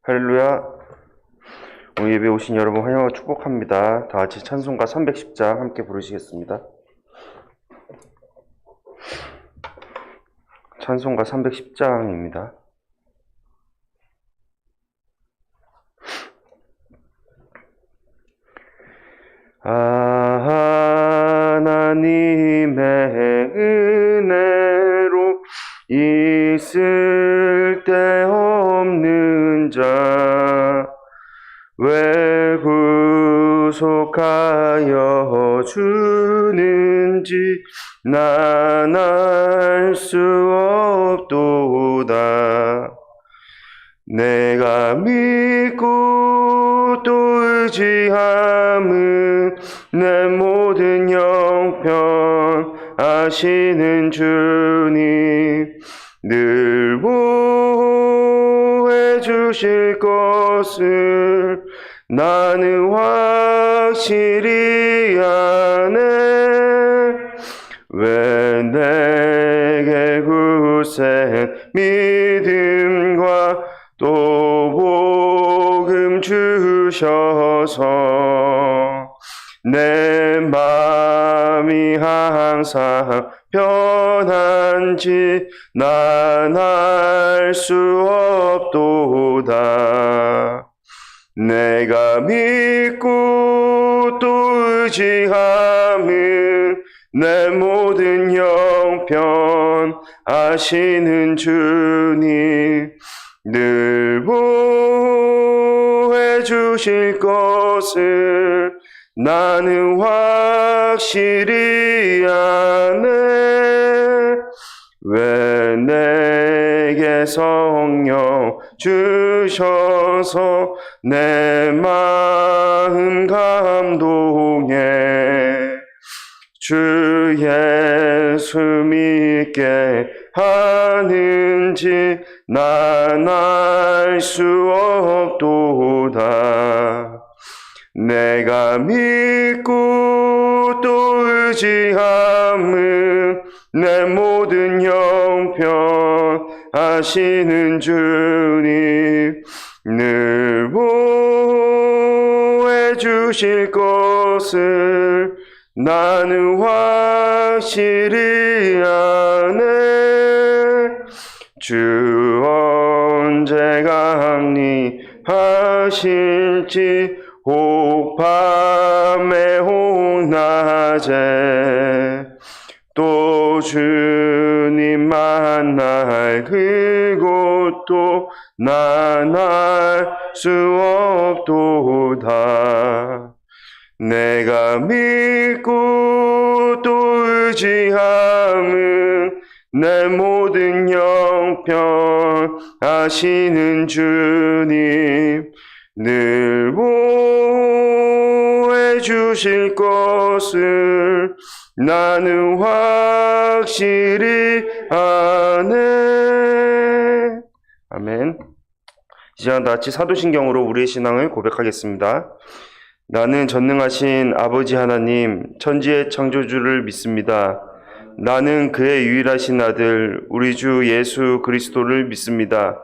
할렐루야. 오늘 예배 오신 여러분 환영하고 축복합니다. 다 같이 찬송가 310장 함께 부르시겠습니다. 찬송가 310장입니다. 하나님의 은혜로 있을 데 없는 자 왜 구속하여 주는지 난 알 수 없도다. 내가 믿고 또 의지함은 내 모든 형편 아시는 주님 늘 보호해 주실 것을 나는 확실히 아네. 왜 내게 굳센 믿음과 또 복음 주셔서 내 마음이 항상 편한지 난 알 수 없도다. 내가 믿고 또 의지함은 내 모든 형편 아시는 주님 늘 보호해 주실 것을 나는 확실히 아네. 왜 내게 성령 주셔서 내 마음 감동해 주 예수 믿게 하는지 난 알 수 없도다. 내가 믿고 또 의지함은 내 모든 형편 아시는 주님 늘 보호해 주실 것을 나는 확실히 아네. 주 언제 강림하실지 혹 밤에 혹 낮에 또 주님 만날 그곳도 난 알 수 없도다. 내가 믿고 또 의지함은 내 모든 형편 아시는 주님 늘 보호해 주실 것을 나는 확실히 아네. 아멘. 이 시간 다 같이 사도신경으로 우리의 신앙을 고백하겠습니다. 나는 전능하신 아버지 하나님, 천지의 창조주를 믿습니다. 나는 그의 유일하신 아들, 우리 주 예수 그리스도를 믿습니다.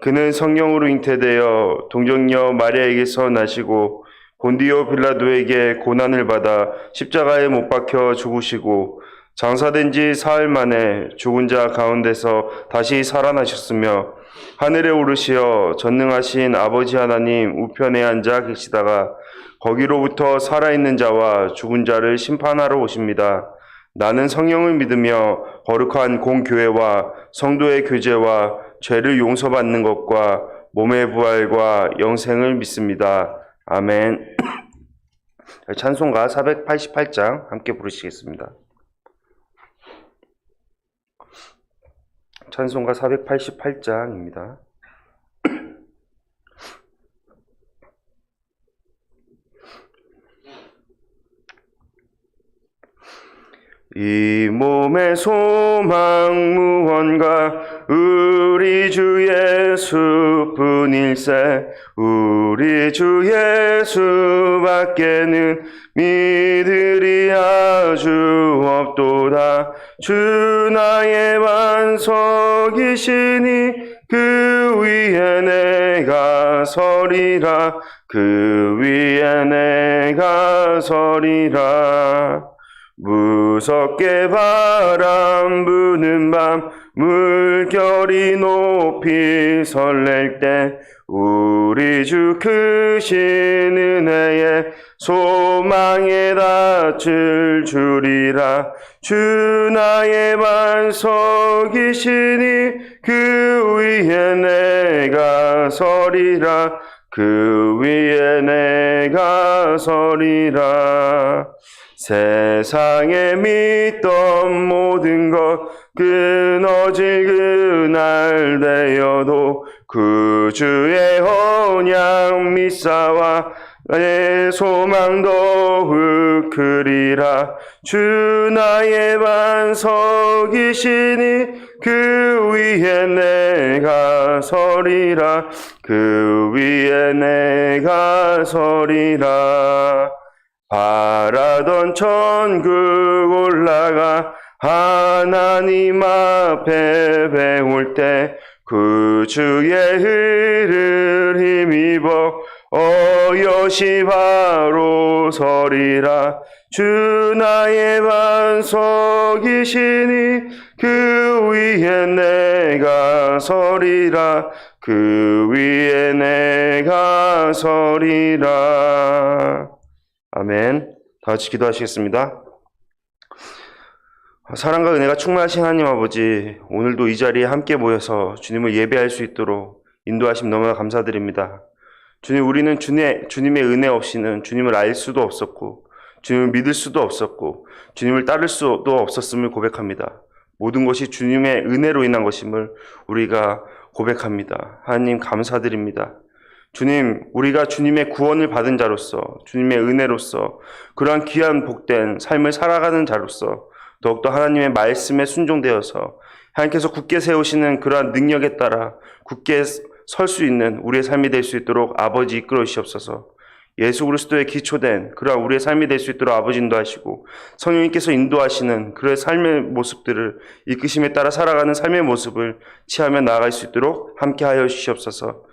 그는 성령으로 잉태되어 동정녀 마리아에게서 나시고 본디오 빌라도에게 고난을 받아 십자가에 못 박혀 죽으시고 장사된 지 사흘 만에 죽은 자 가운데서 다시 살아나셨으며 하늘에 오르시어 전능하신 아버지 하나님 우편에 앉아 계시다가 거기로부터 살아있는 자와 죽은 자를 심판하러 오십니다. 나는 성령을 믿으며 거룩한 공교회와 성도의 교제와 죄를 용서받는 것과 몸의 부활과 영생을 믿습니다. 아멘. 찬송가 488장 함께 부르시겠습니다. 찬송가 488장입니다. 이 몸의 소망 무언가 우리 주 예수뿐일세. 우리 주 예수밖에는 믿으리 아주 없도다. 주 나의 반석이시니 그 위에 내가 서리라. 그 위에 내가 서리라. 무섭게 바람 부는 밤 물결이 높이 설렐 때 우리 주 크신 은혜에 소망에 닿을 줄이라. 주 나의 반석이시니 그 위에 내가 서리라. 그 위에 내가 서리라. 세상에 믿던 모든 것 끊어질 그날 되어도 그 주의 언약 믿사와 내 소망 더욱 크리라. 주 나의 반석이시니 그 위에 내가 서리라. 그 위에 내가 서리라. 바라던 천국 올라가 하나님 앞에 배울 때 그 주의 의를 힘입어 어여시 바로 서리라. 주 나의 반석이시니 그 위에 내가 서리라. 그 위에 내가 서리라. 아멘. 다 같이 기도하시겠습니다. 사랑과 은혜가 충만하신 하나님 아버지, 오늘도 이 자리에 함께 모여서 주님을 예배할 수 있도록 인도하심 너무나 감사드립니다. 주님, 우리는 주님의 은혜 없이는 주님을 알 수도 없었고 주님을 믿을 수도 없었고 주님을 따를 수도 없었음을 고백합니다. 모든 것이 주님의 은혜로 인한 것임을 우리가 고백합니다. 하나님 감사드립니다. 주님, 우리가 주님의 구원을 받은 자로서, 주님의 은혜로서 그러한 귀한 복된 삶을 살아가는 자로서 더욱더 하나님의 말씀에 순종되어서 하나님께서 굳게 세우시는 그러한 능력에 따라 굳게 설 수 있는 우리의 삶이 될 수 있도록 아버지 이끌어 주시옵소서. 예수 그리스도의 기초된 그러한 우리의 삶이 될 수 있도록 아버지 인도하시고 성령님께서 인도하시는 그의 삶의 모습들을 이끄심에 따라 살아가는 삶의 모습을 취하며 나아갈 수 있도록 함께하여 주시옵소서.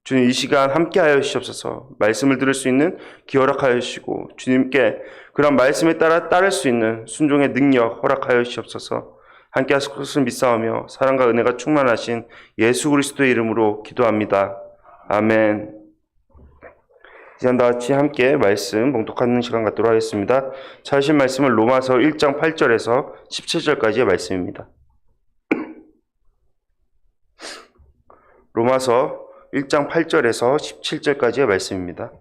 주님, 이 시간 함께하여 주시옵소서. 말씀을 들을 수 있는 귀 허락하여 주시고 주님께 그런 말씀에 따라 따를 수 있는 순종의 능력 허락하여 주시옵소서. 함께 하실 것을 믿사오며 사랑과 은혜가 충만하신 예수 그리스도의 이름으로 기도합니다. 아멘. 이제 다 같이 함께 말씀 봉독하는 시간 갖도록 하겠습니다. 찾으신 말씀은 로마서 1장 8절에서 17절까지의 말씀입니다. 로마서 1장 8절에서 17절까지의 말씀입니다.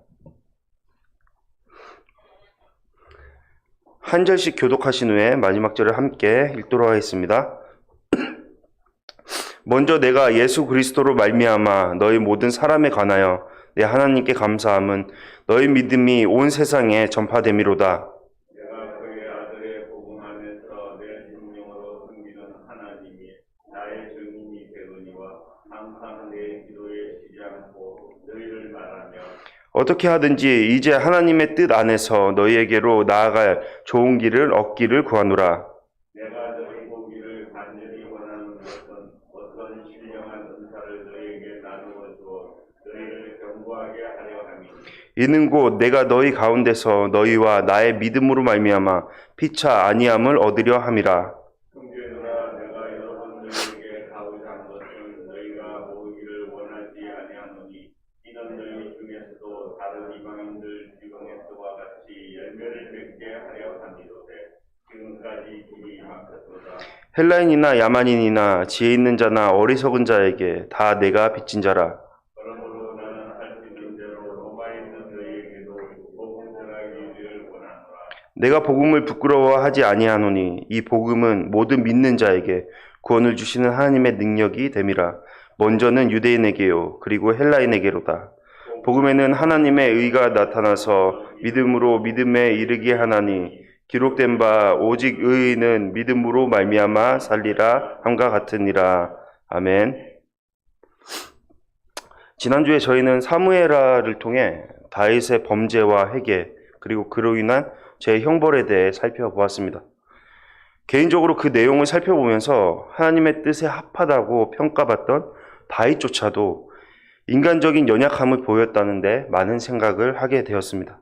한 절씩 교독하신 후에 마지막 절을 함께 읽도록 하겠습니다. 먼저 내가 예수 그리스도로 말미암아 너희 모든 사람에 관하여 내 하나님께 감사함은 너희 믿음이 온 세상에 전파됨이로다. 내가 그의 아들의 복음 안에서 내 심령으로 섬기는 하나님이 나의 증인이 되거니와 항상 내 기도에 쉬지 않고 너희를 말하며 어떻게 하든지 이제 하나님의 뜻 안에서 너희에게로 나아갈 좋은 길을 얻기를 구하노라. 내가 너희 보기를 간절히 원하는 것은 어떤 신령한 은사를 너희에게 나누어 주어 너희를 견고하게 하려 함이니 이는 곧 내가 너희 가운데서 너희와 나의 믿음으로 말미암아 피차 아니함을 얻으려 함이라. 형제들아, 내가 여러분들에게 가고자 한 것은 너희가 모으기를 원하지 아니하노니 이는 너희 중에서도 다른 이방인들 지금에서와 같이 열매를 맺게 하려 함이로되 지금까지 길이 막혔도다. 헬라인이나 야만인이나 지혜 있는 자나 어리석은 자에게 다 내가 빚진 자라. 그러므로 나는 할 수 있는 대로 로마에 있는 너희에게도 복음 전하기를 원하노라. 내가 복음을 부끄러워하지 아니하노니 이 복음은 모든 믿는 자에게 구원을 주시는 하나님의 능력이 됨이라. 먼저는 유대인에게요 그리고 헬라인에게로다. 복음에는 하나님의 의가 나타나서 믿음으로 믿음에 이르게 하나니 기록된 바 오직 의인은 믿음으로 말미암아 살리라 함과 같으니라. 아멘. 지난주에 저희는 사무엘하를 통해 다윗의 범죄와 회개 그리고 그로 인한 제 형벌에 대해 살펴보았습니다. 개인적으로 그 내용을 살펴보면서 하나님의 뜻에 합하다고 평가받던 다윗조차도 인간적인 연약함을 보였다는데 많은 생각을 하게 되었습니다.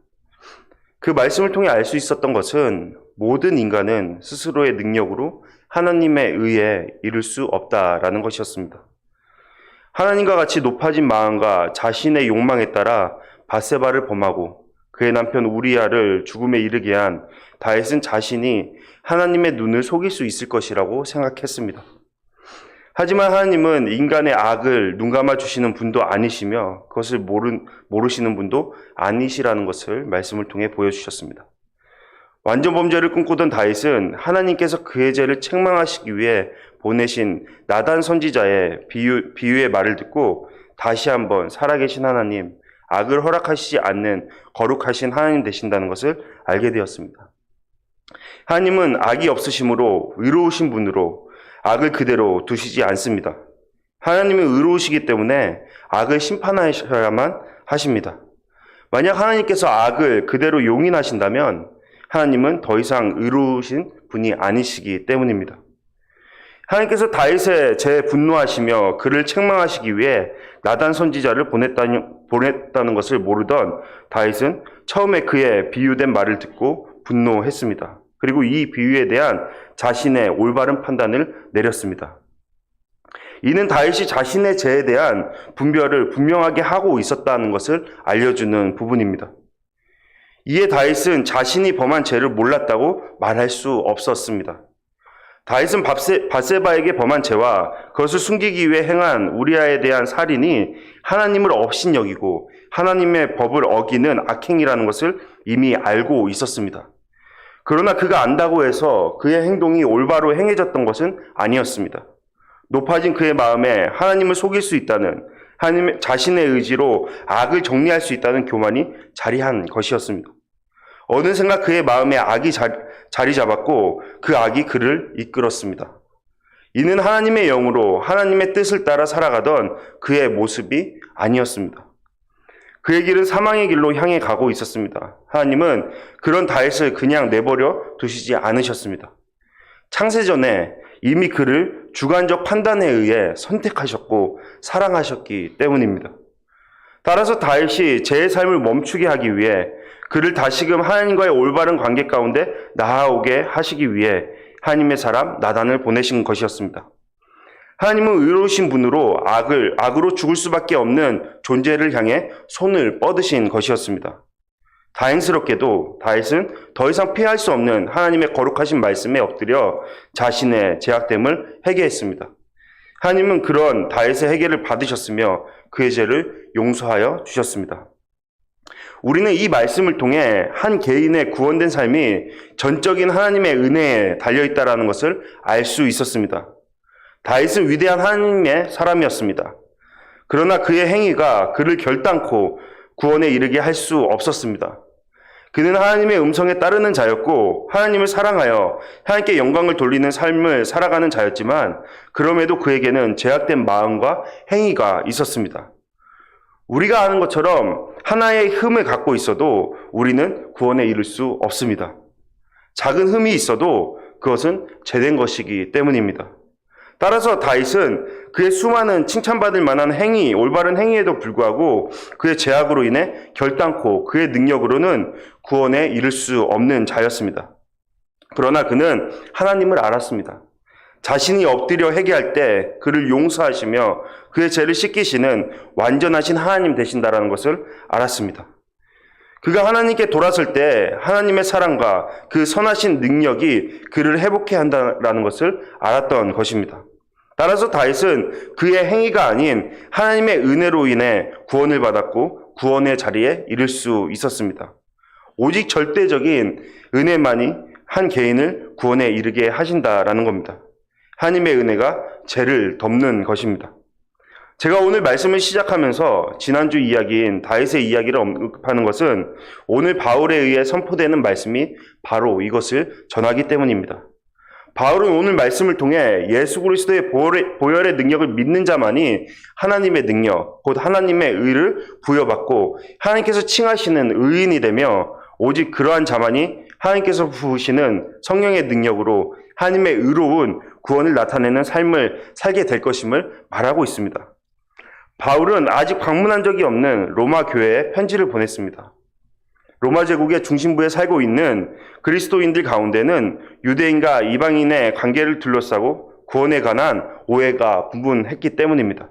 그 말씀을 통해 알 수 있었던 것은 모든 인간은 스스로의 능력으로 하나님의 의에 이를 수 없다라는 것이었습니다. 하나님과 같이 높아진 마음과 자신의 욕망에 따라 밧세바를 범하고 그의 남편 우리야를 죽음에 이르게 한 다윗은 자신이 하나님의 눈을 속일 수 있을 것이라고 생각했습니다. 하지만 하나님은 인간의 악을 눈감아 주시는 분도 아니시며 그것을 모르시는 분도 아니시라는 것을 말씀을 통해 보여주셨습니다. 완전 범죄를 꿈꾸던 다윗은 하나님께서 그의 죄를 책망하시기 위해 보내신 나단 선지자의 비유의 말을 듣고 다시 한번 살아계신 하나님, 악을 허락하시지 않는 거룩하신 하나님 되신다는 것을 알게 되었습니다. 하나님은 악이 없으심으로 의로우신 분으로 악을 그대로 두시지 않습니다. 하나님은 의로우시기 때문에 악을 심판하셔야만 하십니다. 만약 하나님께서 악을 그대로 용인하신다면 하나님은 더 이상 의로우신 분이 아니시기 때문입니다. 하나님께서 다윗의 죄에 분노하시며 그를 책망하시기 위해 나단 선지자를 보냈다는 것을 모르던 다윗은 처음에 그의 비유된 말을 듣고 분노했습니다. 그리고 이 비유에 대한 자신의 올바른 판단을 내렸습니다. 이는 다윗이 자신의 죄에 대한 분별을 분명하게 하고 있었다는 것을 알려주는 부분입니다. 이에 다윗은 자신이 범한 죄를 몰랐다고 말할 수 없었습니다. 다윗은 밧세바에게 범한 죄와 그것을 숨기기 위해 행한 우리아에 대한 살인이 하나님을 업신여기고 하나님의 법을 어기는 악행이라는 것을 이미 알고 있었습니다. 그러나 그가 안다고 해서 그의 행동이 올바로 행해졌던 것은 아니었습니다. 높아진 그의 마음에 하나님을 속일 수 있다는 하나님 자신의 의지로 악을 정리할 수 있다는 교만이 자리한 것이었습니다. 어느샌가 그의 마음에 악이 자리 잡았고 그 악이 그를 이끌었습니다. 이는 하나님의 영으로 하나님의 뜻을 따라 살아가던 그의 모습이 아니었습니다. 그의 길은 사망의 길로 향해 가고 있었습니다. 하나님은 그런 다윗을 그냥 내버려 두시지 않으셨습니다. 창세전에 이미 그를 주관적 판단에 의해 선택하셨고 사랑하셨기 때문입니다. 따라서 다윗이 죄의 삶을 멈추게 하기 위해 그를 다시금 하나님과의 올바른 관계 가운데 나아오게 하시기 위해 하나님의 사람 나단을 보내신 것이었습니다. 하나님은 의로우신 분으로 악으로 죽을 수밖에 없는 존재를 향해 손을 뻗으신 것이었습니다. 다행스럽게도 다윗은 더 이상 피할 수 없는 하나님의 거룩하신 말씀에 엎드려 자신의 죄악됨을 회개했습니다. 하나님은 그런 다윗의 회개를 받으셨으며 그의 죄를 용서하여 주셨습니다. 우리는 이 말씀을 통해 한 개인의 구원된 삶이 전적인 하나님의 은혜에 달려있다는 것을 알 수 있었습니다. 다윗은 위대한 하나님의 사람이었습니다. 그러나 그의 행위가 그를 결단코 구원에 이르게 할 수 없었습니다. 그는 하나님의 음성에 따르는 자였고 하나님을 사랑하여 하나님께 영광을 돌리는 삶을 살아가는 자였지만 그럼에도 그에게는 죄악된 마음과 행위가 있었습니다. 우리가 아는 것처럼 하나의 흠을 갖고 있어도 우리는 구원에 이를 수 없습니다. 작은 흠이 있어도 그것은 죄된 것이기 때문입니다. 따라서 다윗은 그의 수많은 칭찬받을 만한 행위, 올바른 행위에도 불구하고 그의 죄악으로 인해 결단코 그의 능력으로는 구원에 이를 수 없는 자였습니다. 그러나 그는 하나님을 알았습니다. 자신이 엎드려 회개할 때 그를 용서하시며 그의 죄를 씻기시는 완전하신 하나님 되신다라는 것을 알았습니다. 그가 하나님께 돌아설 때 하나님의 사랑과 그 선하신 능력이 그를 회복해 한다는 것을 알았던 것입니다. 따라서 다윗은 그의 행위가 아닌 하나님의 은혜로 인해 구원을 받았고 구원의 자리에 이를 수 있었습니다. 오직 절대적인 은혜만이 한 개인을 구원에 이르게 하신다라는 겁니다. 하나님의 은혜가 죄를 덮는 것입니다. 제가 오늘 말씀을 시작하면서 지난주 이야기인 다윗의 이야기를 언급하는 것은 오늘 바울에 의해 선포되는 말씀이 바로 이것을 전하기 때문입니다. 바울은 오늘 말씀을 통해 예수 그리스도의 보혈의 능력을 믿는 자만이 하나님의 능력, 곧 하나님의 의를 부여받고 하나님께서 칭하시는 의인이 되며 오직 그러한 자만이 하나님께서 부으시는 성령의 능력으로 하나님의 의로운 구원을 나타내는 삶을 살게 될 것임을 말하고 있습니다. 바울은 아직 방문한 적이 없는 로마 교회에 편지를 보냈습니다. 로마 제국의 중심부에 살고 있는 그리스도인들 가운데는 유대인과 이방인의 관계를 둘러싸고 구원에 관한 오해가 분분했기 때문입니다.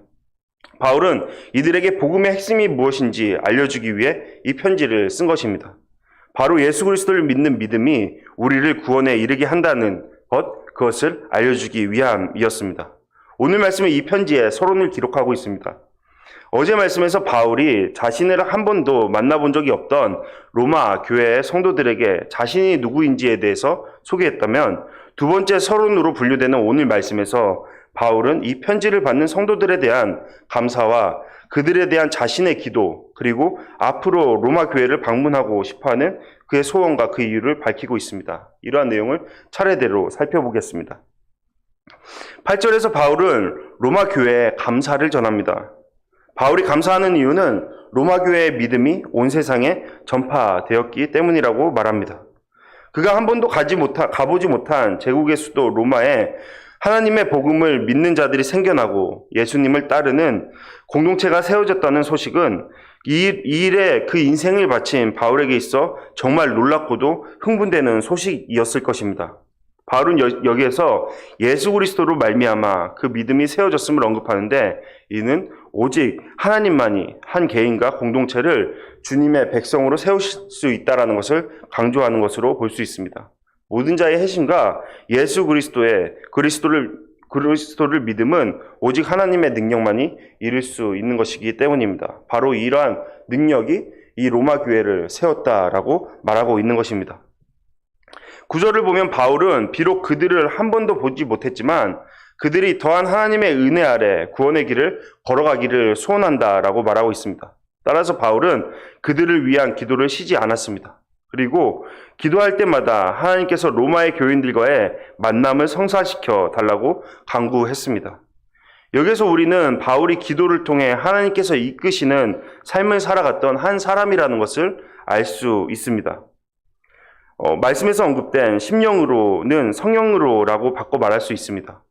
바울은 이들에게 복음의 핵심이 무엇인지 알려주기 위해 이 편지를 쓴 것입니다. 바로 예수 그리스도를 믿는 믿음이 우리를 구원에 이르게 한다는 그것을 알려주기 위함이었습니다. 오늘 말씀은 이 편지에 서론을 기록하고 있습니다. 어제 말씀에서 바울이 자신을 한 번도 만나본 적이 없던 로마 교회의 성도들에게 자신이 누구인지에 대해서 소개했다면, 두 번째 서론으로 분류되는 오늘 말씀에서 바울은 이 편지를 받는 성도들에 대한 감사와 그들에 대한 자신의 기도, 그리고 앞으로 로마 교회를 방문하고 싶어하는 그의 소원과 그 이유를 밝히고 있습니다. 이러한 내용을 차례대로 살펴보겠습니다. 8절에서 바울은 로마 교회에 감사를 전합니다. 바울이 감사하는 이유는 로마 교회의 믿음이 온 세상에 전파되었기 때문이라고 말합니다. 그가 한 번도 가보지 못한 제국의 수도 로마에 하나님의 복음을 믿는 자들이 생겨나고 예수님을 따르는 공동체가 세워졌다는 소식은 이 일에 그 인생을 바친 바울에게 있어 정말 놀랍고도 흥분되는 소식이었을 것입니다. 바울은 여기에서 예수 그리스도로 말미암아 그 믿음이 세워졌음을 언급하는데, 이는 오직 하나님만이 한 개인과 공동체를 주님의 백성으로 세우실 수 있다는 것을 강조하는 것으로 볼 수 있습니다. 모든 자의 핵심과 예수 그리스도를 믿음은 오직 하나님의 능력만이 이룰 수 있는 것이기 때문입니다. 바로 이러한 능력이 이 로마 교회를 세웠다라고 말하고 있는 것입니다. 9절을 보면 바울은 비록 그들을 한 번도 보지 못했지만 그들이 더한 하나님의 은혜 아래 구원의 길을 걸어가기를 소원한다라고 말하고 있습니다. 따라서 바울은 그들을 위한 기도를 쉬지 않았습니다. 그리고 기도할 때마다 하나님께서 로마의 교인들과의 만남을 성사시켜 달라고 간구했습니다. 여기서 우리는 바울이 기도를 통해 하나님께서 이끄시는 삶을 살아갔던 한 사람이라는 것을 알 수 있습니다. 말씀에서 언급된 심령으로는 성령으로라고 바꿔 말할 수 있습니다.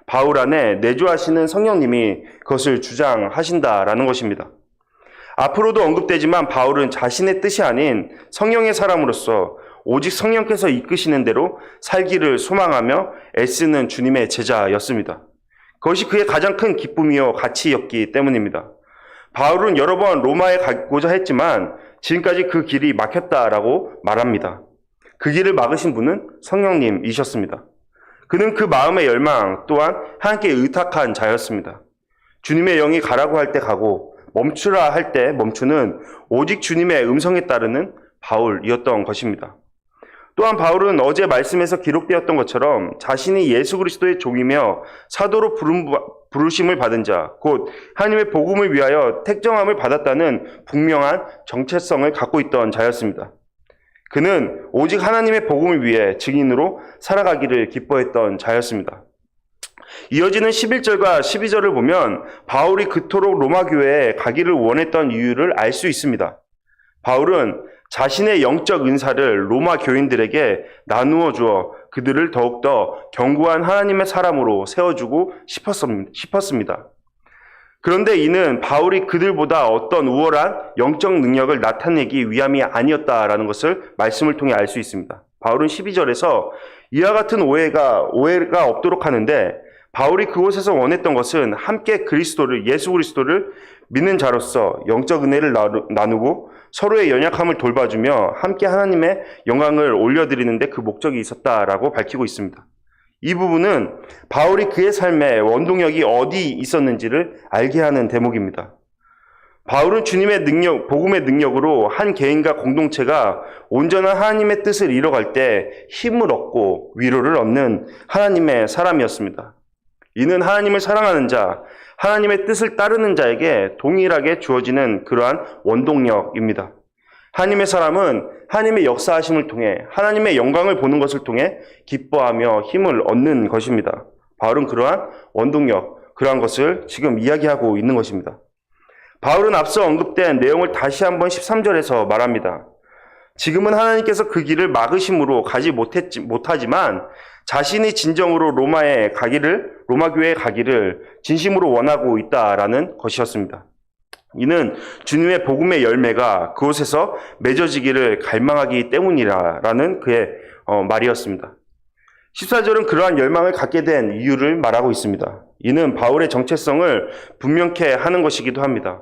바울 안에 내주하시는 성령님이 그것을 주장하신다라는 것입니다. 앞으로도 언급되지만 바울은 자신의 뜻이 아닌 성령의 사람으로서 오직 성령께서 이끄시는 대로 살기를 소망하며 애쓰는 주님의 제자였습니다. 그것이 그의 가장 큰 기쁨이요 가치였기 때문입니다. 바울은 여러 번 로마에 가고자 했지만 지금까지 그 길이 막혔다라고 말합니다. 그 길을 막으신 분은 성령님이셨습니다. 그는 그 마음의 열망 또한 하나님께 의탁한 자였습니다. 주님의 영이 가라고 할 때 가고 멈추라 할 때 멈추는 오직 주님의 음성에 따르는 바울이었던 것입니다. 또한 바울은 어제 말씀에서 기록되었던 것처럼 자신이 예수 그리스도의 종이며 사도로 부르심을 받은 자, 곧 하나님의 복음을 위하여 택정함을 받았다는 분명한 정체성을 갖고 있던 자였습니다. 그는 오직 하나님의 복음을 위해 증인으로 살아가기를 기뻐했던 자였습니다. 이어지는 11절과 12절을 보면 바울이 그토록 로마 교회에 가기를 원했던 이유를 알 수 있습니다. 바울은 자신의 영적 은사를 로마 교인들에게 나누어 주어 그들을 더욱더 견고한 하나님의 사람으로 세워주고 싶었습니다. 그런데 이는 바울이 그들보다 어떤 우월한 영적 능력을 나타내기 위함이 아니었다라는 것을 말씀을 통해 알 수 있습니다. 바울은 12절에서 이와 같은 오해가 없도록 하는데, 바울이 그곳에서 원했던 것은 함께 예수 그리스도를 믿는 자로서 영적 은혜를 나누고 서로의 연약함을 돌봐주며 함께 하나님의 영광을 올려드리는 데 그 목적이 있었다라고 밝히고 있습니다. 이 부분은 바울이 그의 삶에 원동력이 어디 있었는지를 알게 하는 대목입니다. 바울은 주님의 능력, 복음의 능력으로 한 개인과 공동체가 온전한 하나님의 뜻을 이뤄갈 때 힘을 얻고 위로를 얻는 하나님의 사람이었습니다. 이는 하나님을 사랑하는 자, 하나님의 뜻을 따르는 자에게 동일하게 주어지는 그러한 원동력입니다. 하나님의 사람은 하나님의 역사하심을 통해 하나님의 영광을 보는 것을 통해 기뻐하며 힘을 얻는 것입니다. 바울은 그러한 원동력, 그러한 것을 지금 이야기하고 있는 것입니다. 바울은 앞서 언급된 내용을 다시 한번 13절에서 말합니다. 지금은 하나님께서 그 길을 막으심으로 가지 못하지만 자신이 진정으로 로마 교회에 가기를 진심으로 원하고 있다라는 것이었습니다. 이는 주님의 복음의 열매가 그곳에서 맺어지기를 갈망하기 때문이라는 그의 말이었습니다. 14절은 그러한 열망을 갖게 된 이유를 말하고 있습니다. 이는 바울의 정체성을 분명케 하는 것이기도 합니다.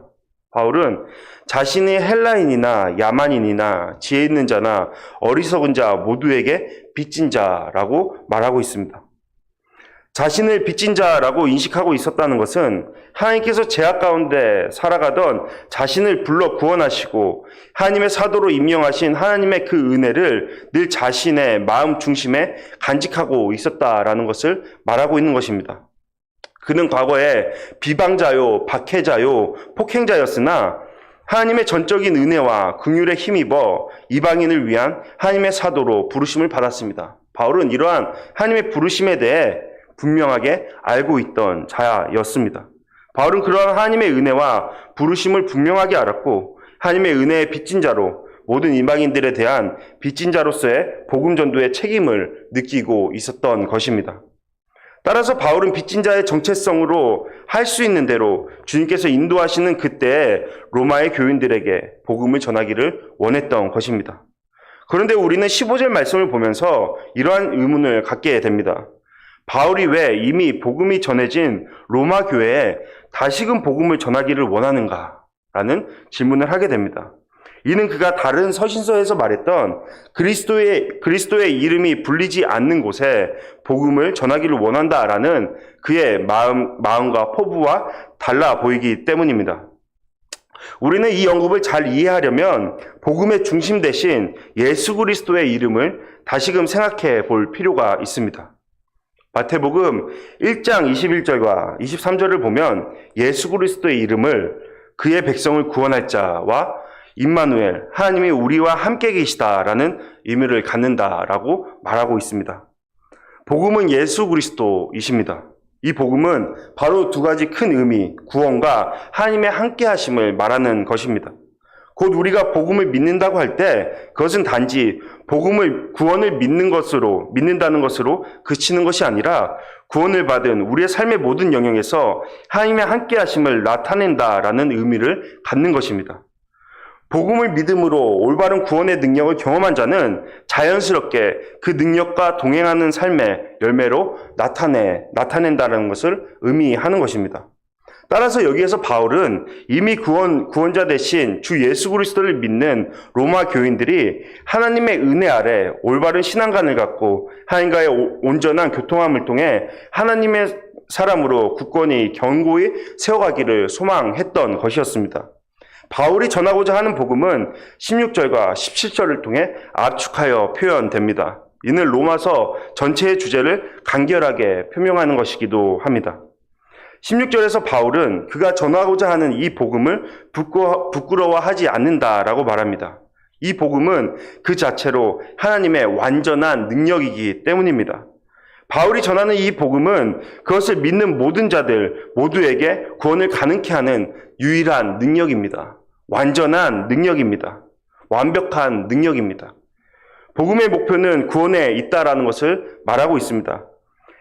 바울은 자신이 헬라인이나 야만인이나 지혜 있는 자나 어리석은 자 모두에게 빚진 자라고 말하고 있습니다. 자신을 빚진 자라고 인식하고 있었다는 것은 하나님께서 죄악 가운데 살아가던 자신을 불러 구원하시고 하나님의 사도로 임명하신 하나님의 그 은혜를 늘 자신의 마음 중심에 간직하고 있었다라는 것을 말하고 있는 것입니다. 그는 과거에 비방자요, 박해자요, 폭행자였으나 하나님의 전적인 은혜와 긍휼에 힘입어 이방인을 위한 하나님의 사도로 부르심을 받았습니다. 바울은 이러한 하나님의 부르심에 대해 분명하게 알고 있던 자였습니다. 바울은 그러한 하나님의 은혜와 부르심을 분명하게 알았고 하나님의 은혜의 빚진 자로 모든 이방인들에 대한 빚진 자로서의 복음 전도의 책임을 느끼고 있었던 것입니다. 따라서 바울은 빚진 자의 정체성으로 할 수 있는 대로 주님께서 인도하시는 그때 로마의 교인들에게 복음을 전하기를 원했던 것입니다. 그런데 우리는 15절 말씀을 보면서 이러한 의문을 갖게 됩니다. 바울이 왜 이미 복음이 전해진 로마 교회에 다시금 복음을 전하기를 원하는가? 라는 질문을 하게 됩니다. 이는 그가 다른 서신서에서 말했던 그리스도의 이름이 불리지 않는 곳에 복음을 전하기를 원한다라는 그의 마음과 포부와 달라 보이기 때문입니다. 우리는 이 언급을 잘 이해하려면 복음의 중심 대신 예수 그리스도의 이름을 다시금 생각해 볼 필요가 있습니다. 마태복음 1장 21절과 23절을 보면 예수 그리스도의 이름을 그의 백성을 구원할 자와 임마누엘, 하나님이 우리와 함께 계시다라는 의미를 갖는다라고 말하고 있습니다. 복음은 예수 그리스도이십니다. 이 복음은 바로 두 가지 큰 의미, 구원과 하나님의 함께 하심을 말하는 것입니다. 곧 우리가 복음을 믿는다고 할 때 그것은 단지 구원을 믿는다는 것으로 그치는 것이 아니라 구원을 받은 우리의 삶의 모든 영역에서 하나님의 함께 하심을 나타낸다라는 의미를 갖는 것입니다. 복음을 믿음으로 올바른 구원의 능력을 경험한 자는 자연스럽게 그 능력과 동행하는 삶의 열매로 나타낸다는 것을 의미하는 것입니다. 따라서 여기에서 바울은 이미 구원자 대신 주 예수 그리스도를 믿는 로마 교인들이 하나님의 은혜 아래 올바른 신앙관을 갖고 하나님과의 온전한 교통함을 통해 하나님의 사람으로 굳건히 견고히 세워가기를 소망했던 것이었습니다. 바울이 전하고자 하는 복음은 16절과 17절을 통해 압축하여 표현됩니다. 이는 로마서 전체의 주제를 간결하게 표명하는 것이기도 합니다. 16절에서 바울은 그가 전하고자 하는 이 복음을 부끄러워하지 않는다라고 말합니다. 이 복음은 그 자체로 하나님의 완전한 능력이기 때문입니다. 바울이 전하는 이 복음은 그것을 믿는 모든 자들 모두에게 구원을 가능케 하는 유일한 능력입니다. 완전한 능력입니다. 완벽한 능력입니다. 복음의 목표는 구원에 있다라는 것을 말하고 있습니다.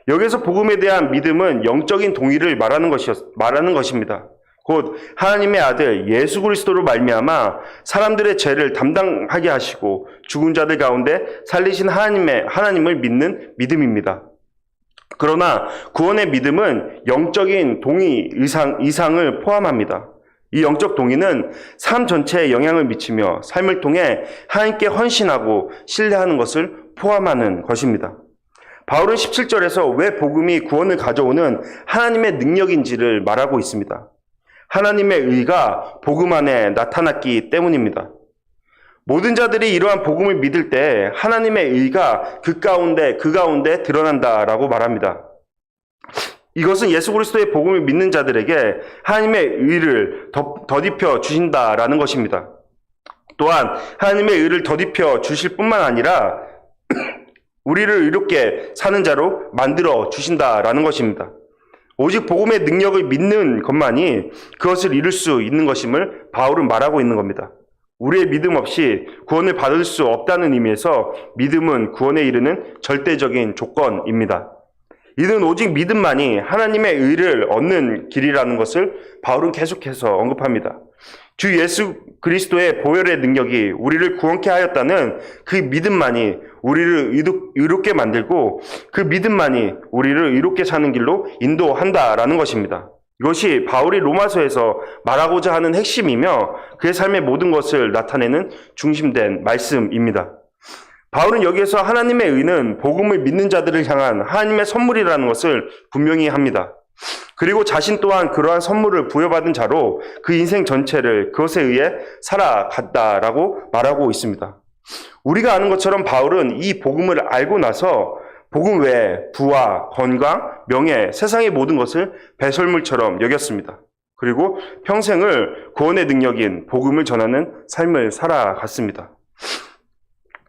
여기서 복음에 대한 믿음은 영적인 동의를 말하는 것입니다. 곧 하나님의 아들 예수 그리스도로 말미암아 사람들의 죄를 담당하게 하시고 죽은 자들 가운데 살리신 하나님을 믿는 믿음입니다. 그러나 구원의 믿음은 영적인 동의 이상을 포함합니다. 이 영적 동의는 삶 전체에 영향을 미치며 삶을 통해 하나님께 헌신하고 신뢰하는 것을 포함하는 것입니다. 바울은 17절에서 왜 복음이 구원을 가져오는 하나님의 능력인지를 말하고 있습니다. 하나님의 의가 복음 안에 나타났기 때문입니다. 모든 자들이 이러한 복음을 믿을 때 하나님의 의가 그 가운데 드러난다라고 말합니다. 이것은 예수 그리스도의 복음을 믿는 자들에게 하나님의 의를 덧입혀 주신다라는 것입니다. 또한 하나님의 의를 덧입혀 주실 뿐만 아니라 우리를 의롭게 사는 자로 만들어 주신다라는 것입니다. 오직 복음의 능력을 믿는 것만이 그것을 이룰 수 있는 것임을 바울은 말하고 있는 겁니다. 우리의 믿음 없이 구원을 받을 수 없다는 의미에서 믿음은 구원에 이르는 절대적인 조건입니다. 이는 오직 믿음만이 하나님의 의를 얻는 길이라는 것을 바울은 계속해서 언급합니다. 주 예수 그리스도의 보혈의 능력이 우리를 구원케 하였다는 그 믿음만이 우리를 의롭게 만들고 그 믿음만이 우리를 의롭게 사는 길로 인도한다라는 것입니다. 이것이 바울이 로마서에서 말하고자 하는 핵심이며 그의 삶의 모든 것을 나타내는 중심된 말씀입니다. 바울은 여기에서 하나님의 의는 복음을 믿는 자들을 향한 하나님의 선물이라는 것을 분명히 합니다. 그리고 자신 또한 그러한 선물을 부여받은 자로 그 인생 전체를 그것에 의해 살아갔다라고 말하고 있습니다. 우리가 아는 것처럼 바울은 이 복음을 알고 나서 복음 외에 부와 건강, 명예, 세상의 모든 것을 배설물처럼 여겼습니다. 그리고 평생을 구원의 능력인 복음을 전하는 삶을 살아갔습니다.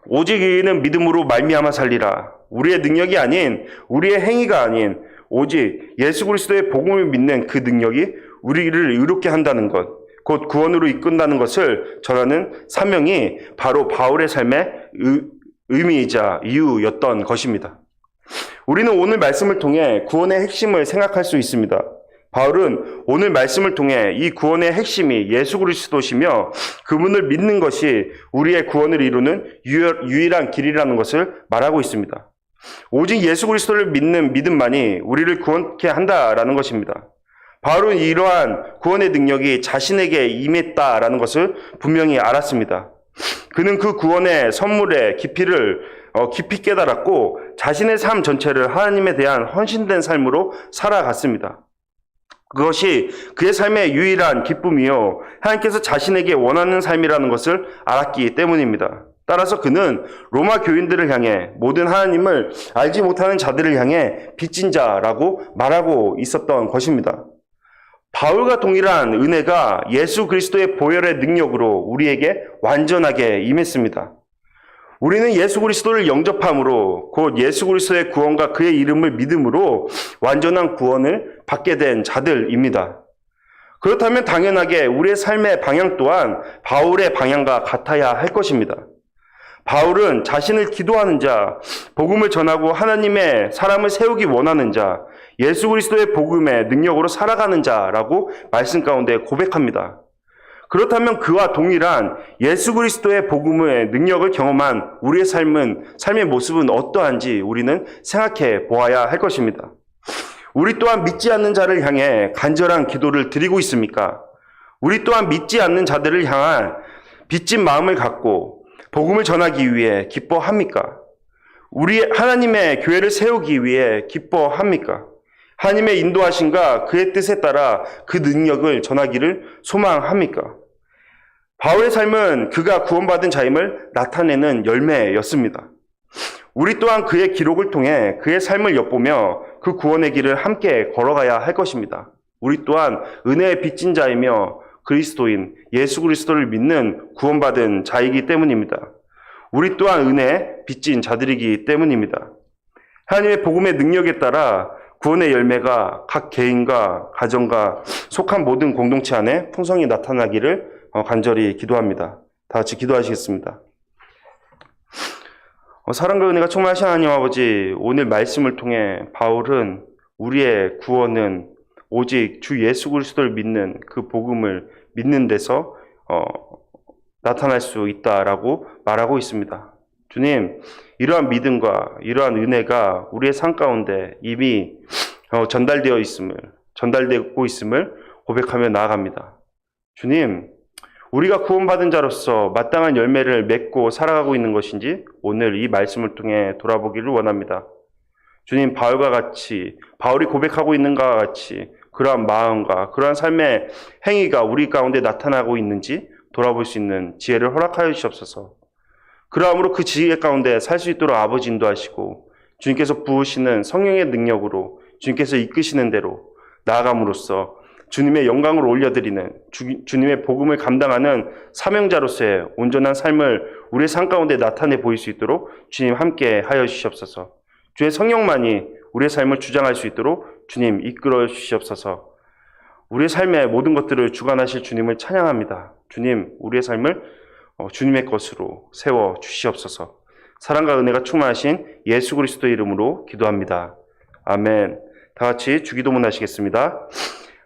오직 이는 믿음으로 말미암아 살리라. 우리의 능력이 아닌, 우리의 행위가 아닌 오직 예수 그리스도의 복음을 믿는 그 능력이 우리를 의롭게 한다는 것, 곧 구원으로 이끈다는 것을 전하는 사명이 바로 바울의 삶의 의미이자 이유였던 것입니다. 우리는 오늘 말씀을 통해 구원의 핵심을 생각할 수 있습니다. 바울은 오늘 말씀을 통해 이 구원의 핵심이 예수 그리스도시며 그분을 믿는 것이 우리의 구원을 이루는 유일한 길이라는 것을 말하고 있습니다. 오직 예수 그리스도를 믿는 믿음만이 우리를 구원케 한다라는 것입니다. 바울은 이러한 구원의 능력이 자신에게 임했다라는 것을 분명히 알았습니다. 그는 그 구원의 선물의 깊이를 깊이 깨달았고 자신의 삶 전체를 하나님에 대한 헌신된 삶으로 살아갔습니다. 그것이 그의 삶의 유일한 기쁨이요 하나님께서 자신에게 원하는 삶이라는 것을 알았기 때문입니다. 따라서 그는 로마 교인들을 향해 모든 하나님을 알지 못하는 자들을 향해 빚진 자라고 말하고 있었던 것입니다. 바울과 동일한 은혜가 예수 그리스도의 보혈의 능력으로 우리에게 완전하게 임했습니다. 우리는 예수 그리스도를 영접함으로 곧 예수 그리스도의 구원과 그의 이름을 믿음으로 완전한 구원을 받게 된 자들입니다. 그렇다면 당연하게 우리의 삶의 방향 또한 바울의 방향과 같아야 할 것입니다. 바울은 자신을 기도하는 자, 복음을 전하고 하나님의 사람을 세우기 원하는 자, 예수 그리스도의 복음의 능력으로 살아가는 자라고 말씀 가운데 고백합니다. 그렇다면 그와 동일한 예수 그리스도의 복음의 능력을 경험한 우리의 삶의 모습은 어떠한지 우리는 생각해 보아야 할 것입니다. 우리 또한 믿지 않는 자를 향해 간절한 기도를 드리고 있습니까? 우리 또한 믿지 않는 자들을 향한 빚진 마음을 갖고 복음을 전하기 위해 기뻐합니까? 우리 하나님의 교회를 세우기 위해 기뻐합니까? 하나님의 인도하심과 그의 뜻에 따라 그 능력을 전하기를 소망합니까? 바울의 삶은 그가 구원받은 자임을 나타내는 열매였습니다. 우리 또한 그의 기록을 통해 그의 삶을 엿보며 그 구원의 길을 함께 걸어가야 할 것입니다. 우리 또한 은혜의 빚진 자이며 그리스도인 예수 그리스도를 믿는 구원받은 자이기 때문입니다. 우리 또한 은혜의 빚진 자들이기 때문입니다. 하나님의 복음의 능력에 따라 구원의 열매가 각 개인과 가정과 속한 모든 공동체 안에 풍성히 나타나기를 간절히 기도합니다. 다 같이 기도하시겠습니다. 사랑과 은혜가 충만하신 하나님 아버지, 오늘 말씀을 통해 바울은 우리의 구원은 오직 주 예수 그리스도를 믿는 그 복음을 믿는 데서 나타날 수 있다라고 말하고 있습니다. 주님, 이러한 믿음과 이러한 은혜가 우리의 삶 가운데 이미 전달되고 있음을 고백하며 나아갑니다. 주님, 우리가 구원받은 자로서 마땅한 열매를 맺고 살아가고 있는 것인지 오늘 이 말씀을 통해 돌아보기를 원합니다. 주님, 바울이 고백하고 있는 것과 같이 그러한 마음과 그러한 삶의 행위가 우리 가운데 나타나고 있는지 돌아볼 수 있는 지혜를 허락하여 주시옵소서. 그러함으로 그 지혜 가운데 살 수 있도록 아버지 인도하시고 주님께서 부으시는 성령의 능력으로 주님께서 이끄시는 대로 나아감으로써 주님의 영광을 올려드리는 주님의 복음을 감당하는 사명자로서의 온전한 삶을 우리의 삶 가운데 나타내 보일 수 있도록 주님 함께 하여 주시옵소서. 주의 성령만이 우리의 삶을 주장할 수 있도록 주님 이끌어 주시옵소서. 우리의 삶의 모든 것들을 주관하실 주님을 찬양합니다. 주님, 우리의 삶을 주님의 것으로 세워 주시옵소서. 사랑과 은혜가 충만하신 예수 그리스도 이름으로 기도합니다. 아멘. 다 같이 주기도문 하시겠습니다.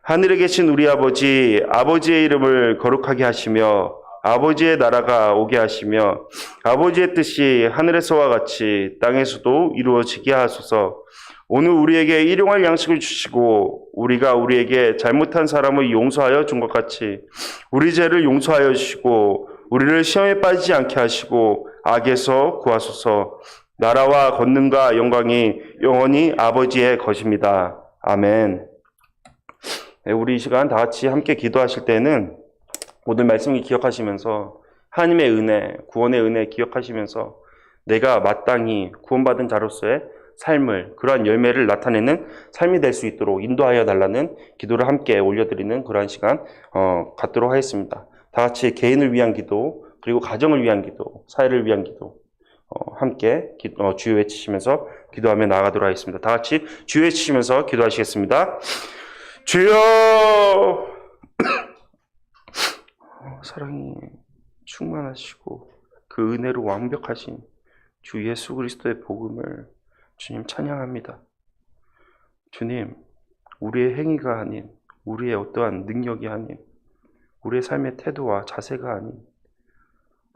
하늘에 계신 우리 아버지, 아버지의 이름을 거룩하게 하시며 아버지의 나라가 오게 하시며 아버지의 뜻이 하늘에서와 같이 땅에서도 이루어지게 하소서. 오늘 우리에게 일용할 양식을 주시고 우리가 우리에게 잘못한 사람을 용서하여 준 것 같이 우리 죄를 용서하여 주시고 우리를 시험에 빠지지 않게 하시고 악에서 구하소서. 나라와 권능과 영광이 영원히 아버지의 것입니다. 아멘. 네, 우리 이 시간 다 같이 함께 기도하실 때는 모든 말씀을 기억하시면서 하나님의 은혜, 구원의 은혜 기억하시면서 내가 마땅히 구원받은 자로서의 삶을, 그러한 열매를 나타내는 삶이 될 수 있도록 인도하여 달라는 기도를 함께 올려드리는 그러한 시간 갖도록 하겠습니다. 다 같이 개인을 위한 기도, 그리고 가정을 위한 기도, 사회를 위한 기도 함께 주여 외치시면서 기도하며 나아가도록 하겠습니다. 다 같이 주여 외치시면서 기도하시겠습니다. 주여! 사랑이 충만하시고 그 은혜로 완벽하신 주 예수 그리스도의 복음을 주님 찬양합니다. 주님, 우리의 행위가 아닌, 우리의 어떠한 능력이 아닌, 우리의 삶의 태도와 자세가 아닌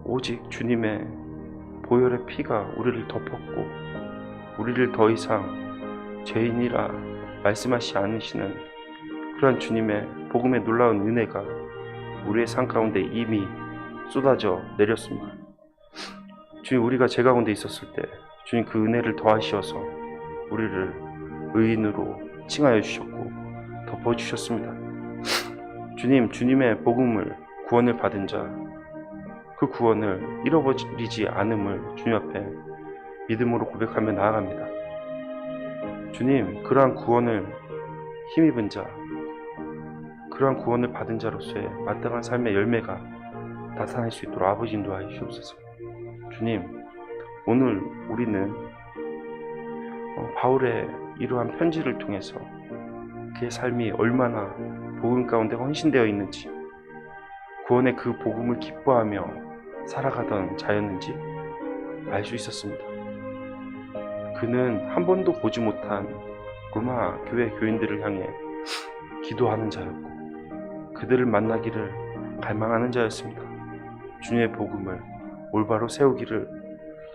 오직 주님의 보혈의 피가 우리를 덮었고 우리를 더 이상 죄인이라 말씀하시지 않으시는 그런 주님의 복음의 놀라운 은혜가 우리의 삶 가운데 이미 쏟아져 내렸습니다. 주님, 우리가 죄 가운데 있었을 때 주님 그 은혜를 더하시어서 우리를 의인으로 칭하여 주셨고 덮어주셨습니다. 주님, 주님의 복음을, 구원을 받은 자, 그 구원을 잃어버리지 않음을 주님 앞에 믿음으로 고백하며 나아갑니다. 주님, 그러한 구원을 힘입은 자, 그러한 구원을 받은 자로서의 마땅한 삶의 열매가 나타날 수 있도록 아버지 인도하여 주옵소서. 주님, 오늘 우리는 바울의 이러한 편지를 통해서 그의 삶이 얼마나 복음 가운데 헌신되어 있는지, 구원의 그 복음을 기뻐하며 살아가던 자였는지 알 수 있었습니다. 그는 한 번도 보지 못한 로마 교회 교인들을 향해 기도하는 자였고 그들을 만나기를 갈망하는 자였습니다. 주님의 복음을 올바로 세우기를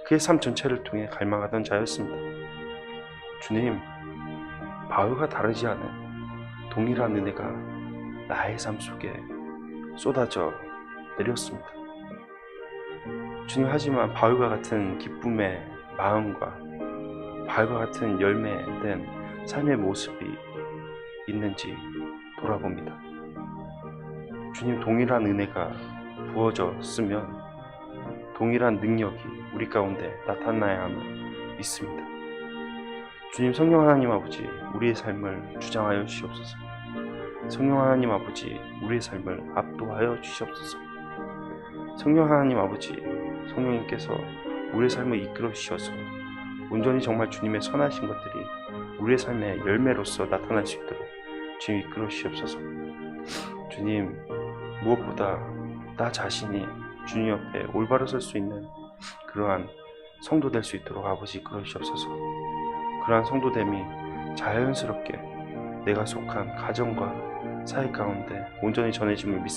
그의 삶 전체를 통해 갈망하던 자였습니다. 주님, 바울과 다르지 않은 동일한 은혜가 나의 삶 속에 쏟아져 내렸습니다. 주님, 하지만 바울과 같은 기쁨의 마음과 바울과 같은 열매된 삶의 모습이 있는지 돌아봅니다. 주님, 동일한 은혜가 부어졌으면 동일한 능력이 우리 가운데 나타나야 함을 믿습니다. 주님, 성령 하나님 아버지, 우리의 삶을 주장하여 주시옵소서. 성령 하나님 아버지, 우리의 삶을 압도하여 주시옵소서. 성령 하나님 아버지, 성령님께서 우리의 삶을 이끌어 주셔서 온전히 정말 주님의 선하신 것들이 우리의 삶의 열매로서 나타날 수 있도록 주님 이끌어 주시옵소서. 주님, 무엇보다 나 자신이 주님 옆에 올바로 설 수 있는 그러한 성도 될 수 있도록 아버지 이끌어 주시옵소서. 그러한 성도됨이 자연스럽게 내가 속한 가정과 사회 가운데 온전히 전해짐을 믿습니다.